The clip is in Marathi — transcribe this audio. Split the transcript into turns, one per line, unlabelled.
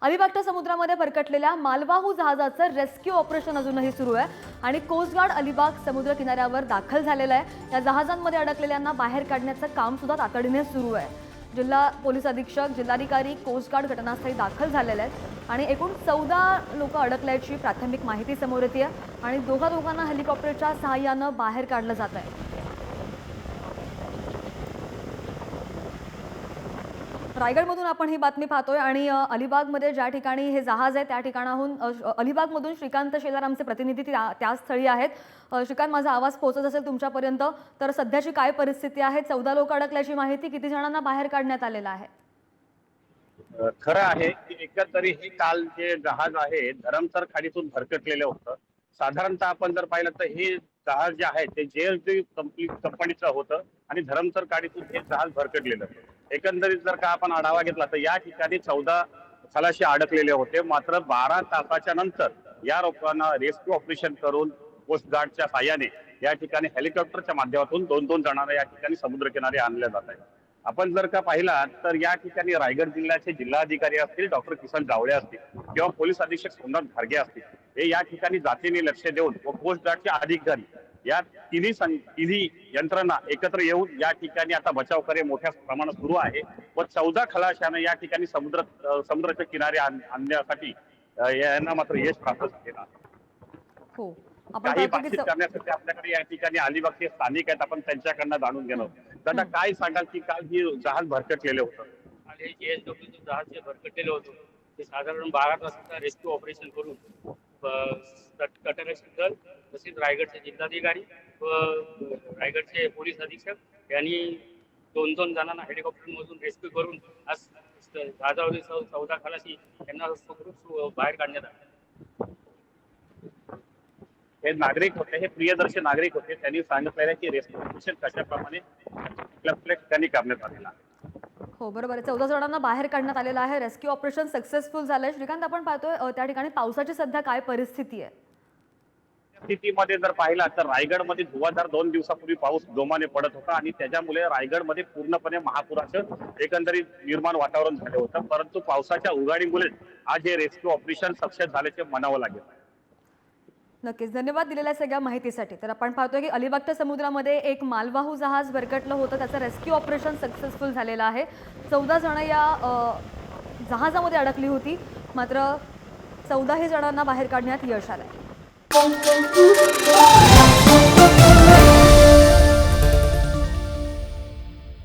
अलिबागच्या समुद्रामध्ये भरकटलेल्या मालवाहू जहाजाचं रेस्क्यू ऑपरेशन अजूनही सुरू आहे आणि कोस्ट गार्ड अलिबाग समुद्र किनाऱ्यावर दाखल झालेलं आहे। या जहाजांमध्ये अडकलेल्यांना बाहेर काढण्याचं काम सुद्धा तातडीने सुरू आहे। जिल्हा पोलीस अधीक्षक, जिल्हाधिकारी, कोस्ट गार्ड घटनास्थळी दाखल झालेले आहेत आणि एकूण 14 लोक अडकल्याची प्राथमिक माहिती समोर येते आणि दोघांना हेलिकॉप्टरच्या सहाय्याने बाहेर काढलं जात आहे। रायगडमधून आपण ही बातमी पाहतोय आणि अलिबागमध्ये ज्या ठिकाणी हे जहाज आहे त्या ठिकाणाहून अलिबागमधून श्रीकांत शेलार आमचे प्रतिनिधी त्या स्थळी आहेत। श्रीकांत, माझा आवाज पोहोचत असेल तुमच्यापर्यंत तर सध्याची काय परिस्थिती आहे? 14 लोक अडकल्याची माहिती, किती जणांना बाहेर काढण्यात आलेलं आहे?
खरं आहे की एकंदरीत हे काल जे जहाज आहे धरमसर खाडीतून भरकटलेलं होतं। साधारणतः आपण जर पाहिलं तर हे जहाज जे आहे ते JSW कंपनीचं होतं आणि धरमसर खाडीतून हे जहाज भरकटलेलं होतं। एकंदरीत जर का आपण आढावा घेतला तर या ठिकाणी 14 खलाशी अडकलेले होते। मात्र 12 तासाच्या नंतर या लोकांना रेस्क्यू ऑपरेशन करून कोस्ट गार्डच्या साहाय्याने या ठिकाणी हेलिकॉप्टरच्या माध्यमातून दोन जणांना या ठिकाणी समुद्रकिनारी आणले जात आहे। आपण जर का पाहिला तर या ठिकाणी रायगड जिल्ह्याचे जिल्हाधिकारी असतील, डॉक्टर किसन जावळे असतील किंवा पोलीस अधीक्षक सोमनाथ घारगे असतील, हे या ठिकाणी जातीने लक्ष देऊन व कोस्ट गार्डचे अधिकारी या तिन्ही यंत्रणा एकत्र येऊन या ठिकाणी आता बचाव कार्य मोठ्या प्रमाणात सुरू आहे व 14 खलाशांना या ठिकाणी समुद्राच्या किनारे आणण्यासाठी यांना मात्र यश प्राप्त झालेलं आहे।
हो,
काही बातचीत करण्यासाठी आपल्याकडे या ठिकाणी अलिबागचे स्थानिक आहेत, आपण त्यांच्याकडनं जाणून घेणार। दादा, काय सांगाल की काल ही जहाज भरकटलेलं होतं?
आणि JSW जहाज जे भरकटलेलं होतं ते साधारण 12 तासाचा रेस्क्यू ऑपरेशन करून तटरक्षक दल तसेच रायगडचे जिल्हाधिकारी व रायगडचे पोलीस अधीक्षक यांनी दोन जणांना हेलिकॉप्टरमधून रेस्क्यू करून आज जहाजावरील 14 खलाशी यांना सुखरूप बाहेर काढण्यात आले।
हे नागरिक होते, हे प्रियदर्शी नागरिक होते। त्यांनी सांगितलेलं की रेस्क्यू ऑपरेशन कशाप्रमाणे ठिकाणी करण्यात आलेलं आहे।
हो, बरोबर आहे। 14 जणांना बाहेर काढण्यात आलेलं आहे। रेस्क्यू ऑपरेशन सक्सेसफुल झालंय। श्रीकांत, आपण पाहतोय त्या ठिकाणी पावसाची सध्या काय परिस्थिती आहे?
स्थितीमध्ये जर पाहिला तर रायगडमध्ये धुवाधार 2 दिवसापूर्वी पाऊस जोमाने पडत होता आणि त्याच्यामुळे रायगडमध्ये पूर्णपणे महापुराचं एकंदरीत निर्माण वातावरण झालं होतं। परंतु पावसाच्या उघाडीमुळे आज हे रेस्क्यू ऑपरेशन सक्सेस झाल्याचे म्हणावं लागेल।
नक्कीच, धन्यवाद दिलेल्या सगळ्या माहितीसाठी। तर आपण पाहतोय की अलिबागच्या समुद्रामध्ये एक मालवाहू जहाज भरकटलं होतं, त्याचं रेस्क्यू ऑपरेशन सक्सेसफुल झालेलं आहे। 14 जण या जहाजामध्ये अडकली होती, मात्र 14 जणांना बाहेर काढण्यात यश आलंय।